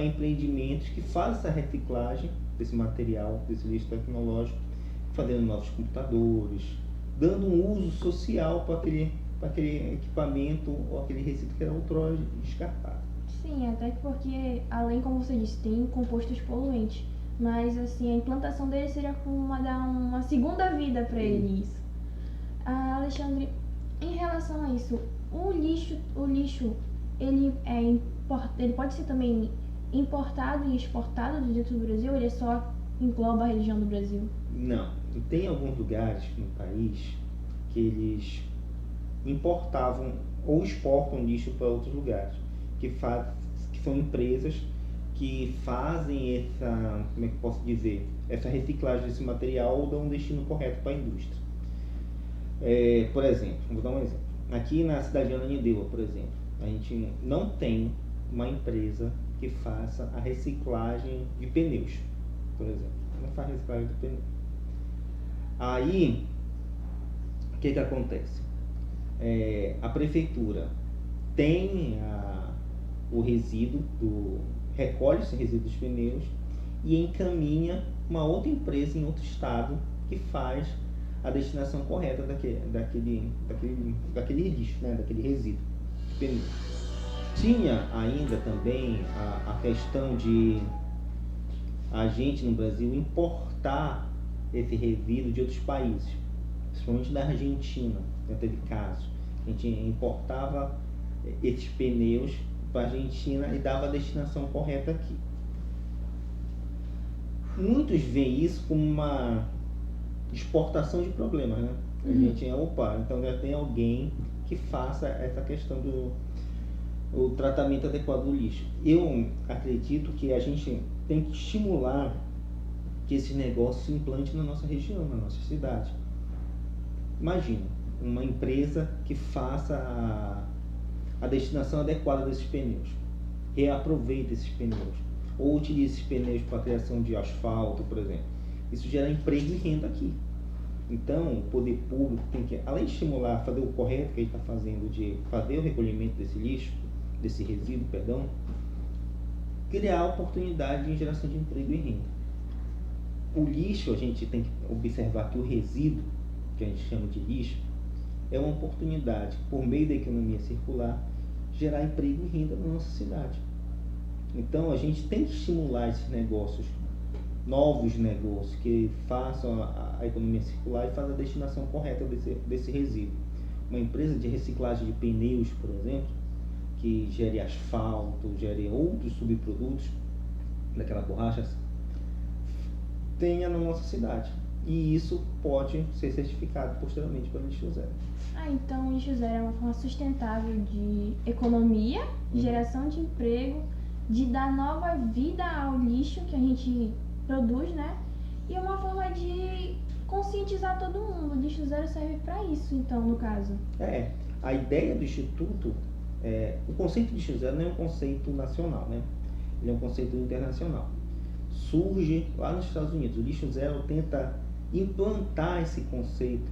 incentivar empreendimentos que façam essa reciclagem desse material, desse lixo tecnológico, fazendo novos computadores, dando um uso social para aquele equipamento ou aquele resíduo que era outrora descartado. Sim, até porque, além, como você disse, tem compostos poluentes. Mas, assim, a implantação dele seria como dar uma segunda vida para ele, isso. Alexandre, em relação a isso, o lixo ele pode ser também importado e exportado de dentro do Brasil ou ele só engloba a região do Brasil? Não, e tem alguns lugares no país que eles importavam ou exportam lixo para outros lugares, que são empresas que fazem essa, como é que eu posso dizer, essa reciclagem desse material ou dão um destino correto para a indústria. Por exemplo, vou dar um exemplo. Aqui na cidade de Ananindeua, por exemplo, a gente não tem uma empresa que faça a reciclagem de pneus, por exemplo. Não faz reciclagem de pneu. Aí, o que acontece? A prefeitura tem o resíduo, recolhe esse resíduo dos pneus e encaminha uma outra empresa em outro estado que faz a destinação correta daquele lixo, né, daquele resíduo de pneu. Tinha ainda também a questão de a gente no Brasil importar esse resíduo de outros países, principalmente da Argentina, já teve casos. A gente importava esses pneus para a Argentina e dava a destinação correta aqui. Muitos veem isso como uma exportação de problemas, né? A gente então já tem alguém que faça essa questão o tratamento adequado do lixo. Eu acredito que a gente tem que estimular que esse negócio se implante na nossa região, na nossa cidade. Imagina, uma empresa que faça a destinação adequada desses pneus, reaproveita esses pneus, ou utilize esses pneus para a criação de asfalto, por exemplo. Isso gera emprego e renda aqui. Então, o poder público tem que, além de estimular, fazer o correto que a gente está fazendo, de fazer o recolhimento desse lixo, desse resíduo, criar oportunidade de geração de emprego e renda. O lixo, a gente tem que observar que o resíduo, que a gente chama de lixo, é uma oportunidade, por meio da economia circular, gerar emprego e renda na nossa cidade. Então, a gente tem que estimular esses negócios, novos negócios, que façam a economia circular e façam a destinação correta desse resíduo. Uma empresa de reciclagem de pneus, por exemplo, que gere asfalto, gere outros subprodutos daquela borracha, tenha na nossa cidade. E isso pode ser certificado posteriormente pelo Lixo Zero. Então o Lixo Zero é uma forma sustentável de economia, geração de emprego, de dar nova vida ao lixo que a gente produz, né? E uma forma de conscientizar todo mundo. O Lixo Zero serve para isso, então, no caso. A ideia do Instituto, o conceito de Lixo Zero não é um conceito nacional, né? Ele é um conceito internacional. Surge lá nos Estados Unidos. O Lixo Zero tenta implantar esse conceito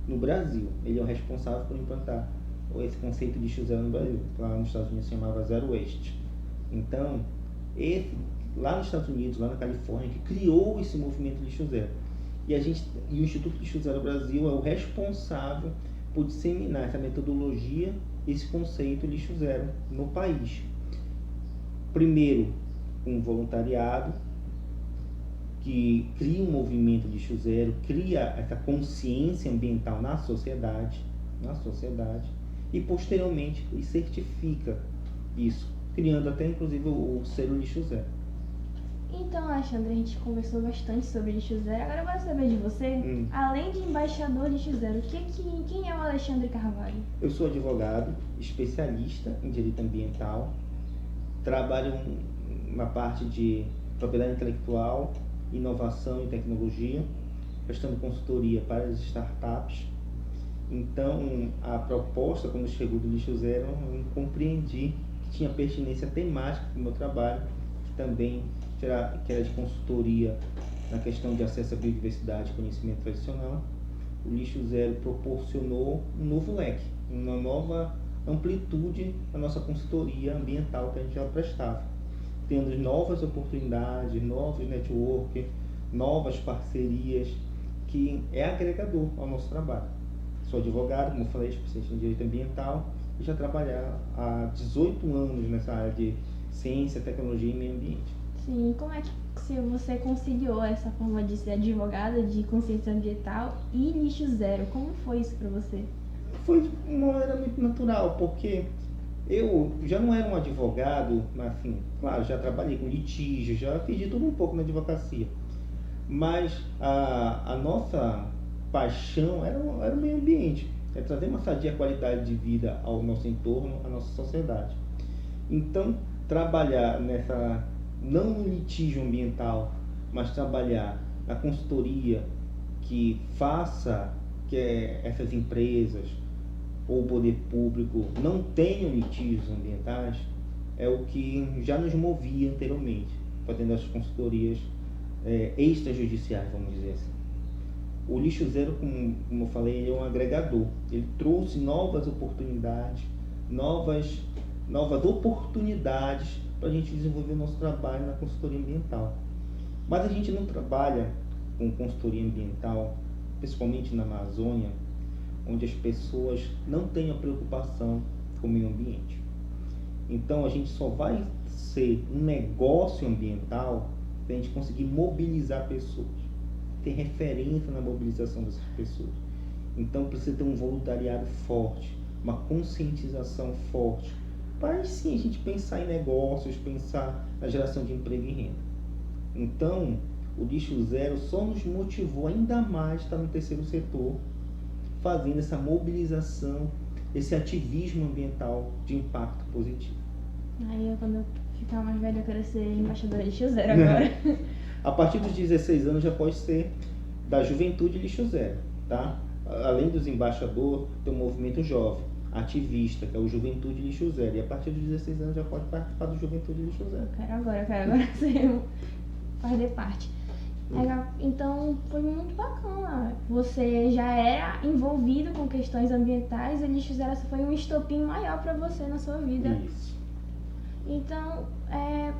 no Brasil. Ele é o responsável por implantar esse conceito de lixo zero no Brasil. Lá nos Estados Unidos se chamava Zero Waste. Então, lá nos Estados Unidos, lá na Califórnia, que criou esse movimento de lixo zero. E o Instituto Lixo Zero Brasil é o responsável por disseminar essa metodologia, esse conceito de lixo zero no país. Primeiro, um voluntariado que cria um movimento de lixo zero, cria essa consciência ambiental na sociedade, e posteriormente ele certifica isso, criando até inclusive o selo lixo zero. Então, Alexandre, a gente conversou bastante sobre lixo zero. Agora eu quero saber de você, além de embaixador lixo zero, quem é o Alexandre Carvalho? Eu sou advogado, especialista em direito ambiental, trabalho na parte de propriedade intelectual, inovação e tecnologia, prestando consultoria para as startups. Então, a proposta, quando chegou do Lixo Zero, eu compreendi que tinha pertinência temática para o meu trabalho, que também que era de consultoria na questão de acesso à biodiversidade e conhecimento tradicional. O Lixo Zero proporcionou um novo leque, uma nova amplitude na nossa consultoria ambiental que a gente já prestava. tendo novas oportunidades, novos network, novas parcerias, que é agregador ao nosso trabalho. Sou advogado, como eu falei, especialista em direito ambiental, e já trabalho há 18 anos nessa área de ciência, tecnologia e meio ambiente. Sim, como é que você conciliou essa forma de ser advogada de consciência ambiental e lixo zero? Como foi isso para você? Foi de uma maneira muito natural, porque eu já não era um advogado, assim, claro, já trabalhei com litígio, já fiz de tudo um pouco na advocacia, mas a nossa paixão era o meio ambiente, é trazer uma sadia qualidade de vida ao nosso entorno, à nossa sociedade. Então, trabalhar não no litígio ambiental, mas trabalhar na consultoria que faça que essas empresas ou o poder público não tenham litígios ambientais, é o que já nos movia anteriormente, fazendo as consultorias extrajudiciais, vamos dizer assim. O lixo zero, como eu falei, ele é um agregador. Ele trouxe novas oportunidades, novas oportunidades para a gente desenvolver o nosso trabalho na consultoria ambiental. Mas a gente não trabalha com consultoria ambiental, principalmente na Amazônia, onde as pessoas não têm a preocupação com o meio ambiente. Então a gente só vai ser um negócio ambiental se a gente conseguir mobilizar pessoas, ter referência na mobilização dessas pessoas. Então precisa ter um voluntariado forte, uma conscientização forte, para sim a gente pensar em negócios, pensar na geração de emprego e renda. Então o lixo zero só nos motivou ainda mais a estar no terceiro setor, fazendo essa mobilização, esse ativismo ambiental de impacto positivo. Aí quando eu ficar mais velha eu quero ser embaixadora de lixo zero agora. A partir dos 16 anos já pode ser da Juventude Lixo Zero, tá? Além dos embaixadores, tem o movimento jovem, ativista, que é o Juventude Lixo Zero. E a partir dos 16 anos já pode participar do Juventude Lixo Zero. Eu quero agora fazer parte. Legal. Então foi muito bacana. Você já era envolvido com questões ambientais e o lixo zero foi um estopim maior para você na sua vida. Isso. Então,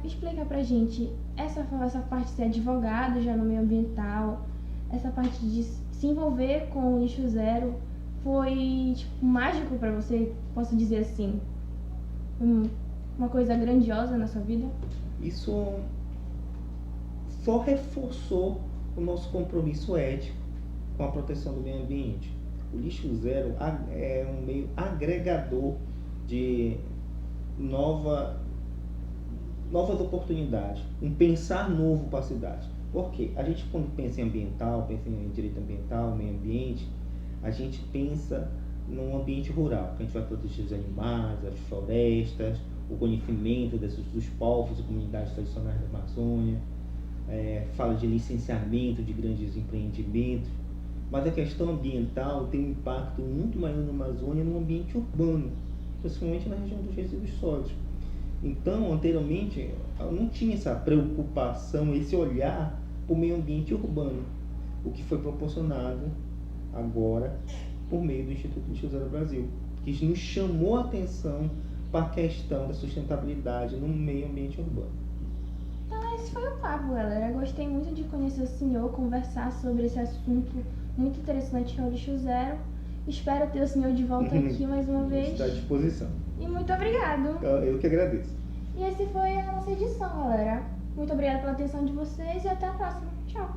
explica pra gente, essa parte de ser advogado já no meio ambiental, essa parte de se envolver com o lixo zero, foi tipo, mágico pra você, posso dizer assim? Uma coisa grandiosa na sua vida? Isso só reforçou o nosso compromisso ético com a proteção do meio ambiente. O lixo zero é um meio agregador de novas oportunidades, um pensar novo para a cidade. Porque a gente, quando pensa em ambiental, pensa em direito ambiental, meio ambiente, a gente pensa num ambiente rural, que a gente vai proteger os animais, as florestas, o conhecimento dos povos e comunidades tradicionais da Amazônia, fala de licenciamento de grandes empreendimentos, mas a questão ambiental tem um impacto muito maior na Amazônia no ambiente urbano, principalmente na região dos resíduos sólidos. Então, anteriormente, não tinha essa preocupação, esse olhar para o meio ambiente urbano, o que foi proporcionado agora por meio do Instituto Lixo Zero Brasil, que nos chamou a atenção para a questão da sustentabilidade no meio ambiente urbano. Então esse foi o papo, galera. Eu gostei muito de conhecer o senhor, conversar sobre esse assunto muito interessante que é o lixo zero. Espero ter o senhor de volta aqui mais uma vez. Está à disposição. E muito obrigado. Eu que agradeço. E esse foi a nossa edição, galera. Muito obrigada pela atenção de vocês e até a próxima. Tchau.